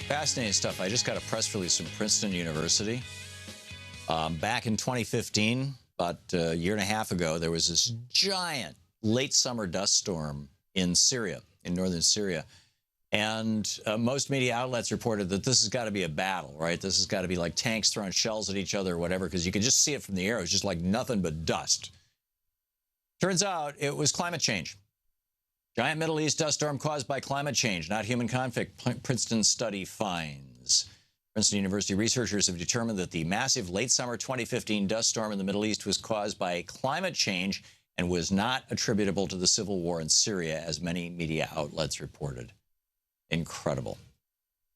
Fascinating stuff. I just got a press release from Princeton University. Back in 2015, about a year and a half ago, there was this giant late summer dust storm in Syria, in northern Syria. And most media outlets reported that this has got to be a battle, right? This has got to be like tanks throwing shells at each other or whatever, because you could just see it from the air. It was just like nothing but dust. Turns out it was climate change. Giant Middle East dust storm caused by climate change, not human conflict, Princeton study finds. Princeton University researchers have determined that the massive late summer 2015 dust storm in the Middle East was caused by climate change and was not attributable to the civil war in Syria, as many media outlets reported. Incredible.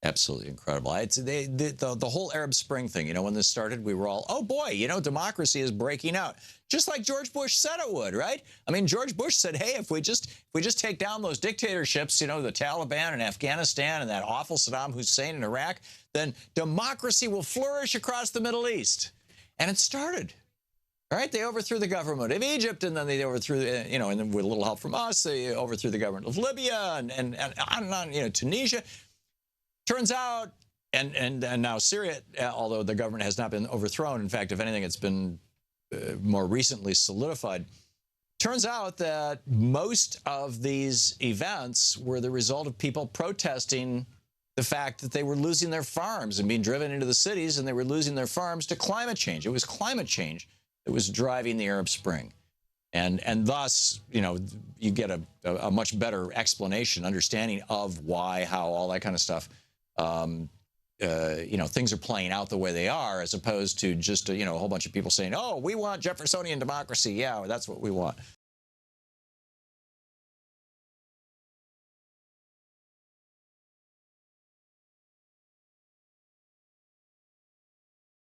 Absolutely incredible. The whole Arab Spring thing, you know, when this started, we were all, oh boy, you know, democracy is breaking out. Just like George Bush said it would, right? I mean, George Bush said, hey, if we just take down those dictatorships, you know, the Taliban in Afghanistan and that awful Saddam Hussein in Iraq, then democracy will flourish across the Middle East. And it started. All right, they overthrew the government of Egypt, and then they overthrew, you know, and then with a little help from us, they overthrew the government of Libya and on and on, you know, Tunisia. Turns out, and now Syria, although the government has not been overthrown, in fact, if anything, it's been more recently solidified. Turns out that most of these events were the result of people protesting the fact that they were losing their farms and being driven into the cities, and they were losing their farms to climate change. It was climate change that was driving the Arab Spring. And thus, you know, you get a much better explanation, understanding of why, how, all that kind of stuff. You know, things are playing out the way they are, as opposed to just, you know, a whole bunch of people saying, oh, we want Jeffersonian democracy. Yeah, that's what we want.